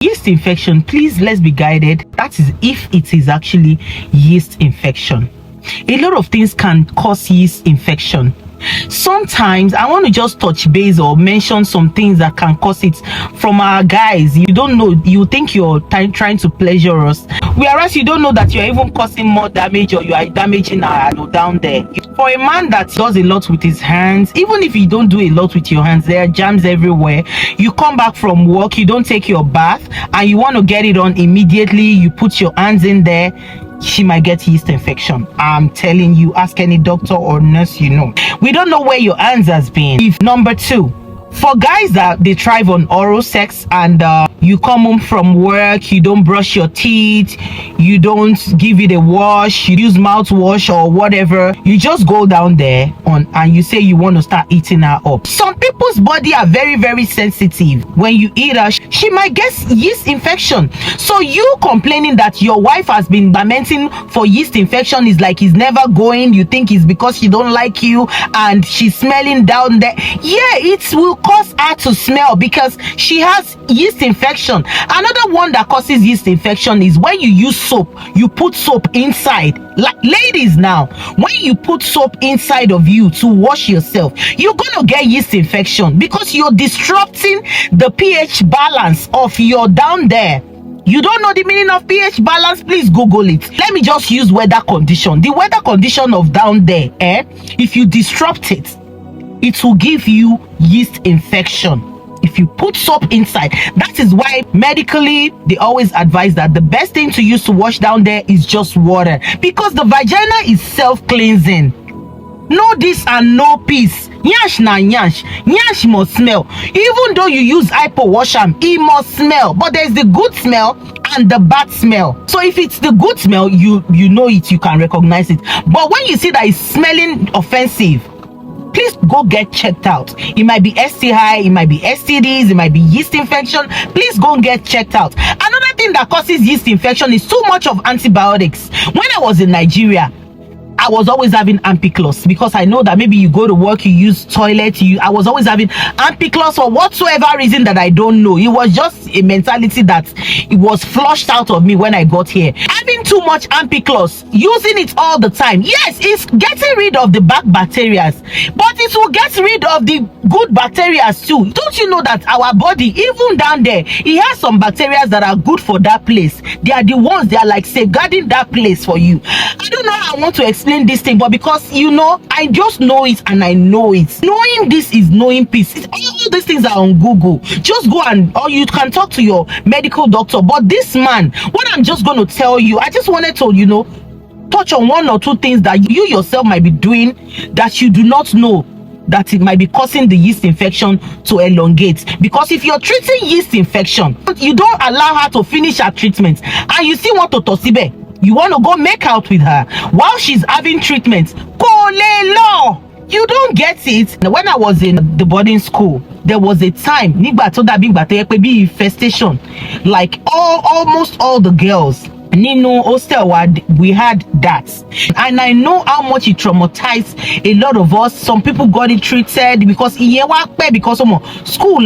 Yeast infection, please let's be guided. That is if it is actually yeast infection. A lot of things can cause yeast infection. Sometimes I want to just touch base or mention some things that can cause it from our guys. You don't know, you think you're trying to pleasure us, whereas you don't know that you're even causing more damage, or you are damaging our down there. For a man that does a lot with his hands, even if you don't do a lot with your hands, there are germs everywhere. You come back from work, you don't take your bath, and you want to get it on immediately, you put your hands in there, she might get yeast infection. I'm telling you, ask any doctor or nurse you know. We don't know where your hands has been. Number 2, for guys that they thrive on oral sex, and you come home from work, you don't brush your teeth, you don't give it a wash, you use mouthwash or whatever, you just go down there and you say you want to start eating her up. Some people's body are very, very sensitive. When you eat her, she might get yeast infection. So you complaining that your wife has been lamenting for yeast infection is like it's never going. You think it's because she don't like you and she's smelling down there. Yeah, it will cause her to smell because she has yeast infection. Another one that causes yeast infection is when you use soap. You put soap inside. Like ladies now, when you put soap inside of you to wash yourself, you're gonna get yeast infection because you're disrupting the pH balance of your down there. You don't know the meaning of pH balance? Please Google it. Let me just use weather condition. The weather condition of down there, if you disrupt it, it will give you yeast infection. If you put soap inside, that is why medically they always advise that the best thing to use to wash down there is just water, because the vagina is self-cleansing. No this and no peace. Nyash na nyash. Nyash must smell. Even though you use hypo wash am, it must smell. But there's the good smell and the bad smell. So if it's the good smell, you know it, you can recognize it. But when you see that it's smelling offensive, please go get checked out. It might be STI, it might be STDs, it might be yeast infection. Please go and get checked out. Another thing that causes yeast infection is too much of antibiotics. When I was in Nigeria, I was always having ampiclos because I know that maybe you go to work, you use toilet, I was always having ampiclos for whatsoever reason that I don't know. It was just a mentality that it was flushed out of me when I got here. Having too much ampiclos, using it all the time, yes, it's getting rid of the bad bacteria, but it will get rid of the good bacteria too. Don't you know that our body, even down there, it has some bacteria that are good for that place? They are the ones, they are like safeguarding that place for you. I don't know how I want to explain this thing, but because you know, I just know it and I know it. Knowing this is knowing peace. All these things are on Google. Just go or you can talk to your medical doctor. But this man, what I'm just going to tell you, I just wanted to, you know, touch on 1 or 2 things that you yourself might be doing that you do not know that it might be causing the yeast infection to elongate. Because if you're treating yeast infection, you don't allow her to finish her treatment and you still want to tosibe. You want to go make out with her while she's having treatment. You don't get it. When I was in the boarding school, there was a time infestation, like almost all the girls Nino hostel, we had that, and I know how much it traumatized a lot of us. Some people got it treated because school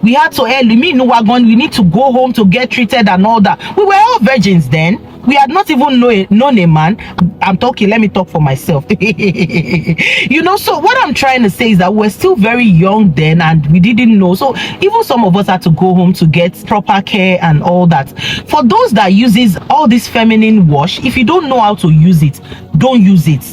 we had to we need to go home to get treated and all that. We were all virgins then. We had not even known a man. I'm talking, let me talk for myself. You know, so what I'm trying to say is that we're still very young then and we didn't know. So even some of us had to go home to get proper care and all that. For those that uses all this feminine wash, if you don't know how to use it, don't use it,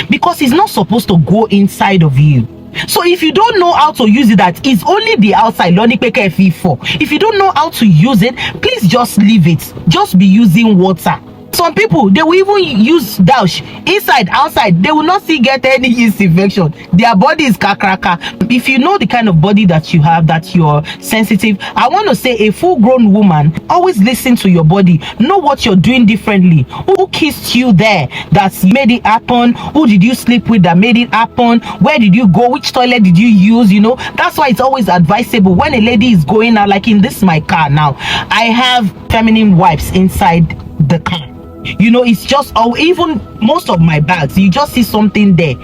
because it's not supposed to go inside of you. So if you don't know how to use it, that is only the outside. If you don't know how to use it, please just leave it. Just be using water. Some people, they will even use douche inside, outside. They will not see get any yeast infection. Their body is kakraka. If you know the kind of body that you have, that you're sensitive, I want to say a full-grown woman, always listen to your body. Know what you're doing differently. Who kissed you there that made it happen? Who did you sleep with that made it happen? Where did you go? Which toilet did you use? You know, that's why it's always advisable when a lady is going out, like in this my car now, I have feminine wipes inside the car. You know, it's just, or even most of my bags, you just see something there.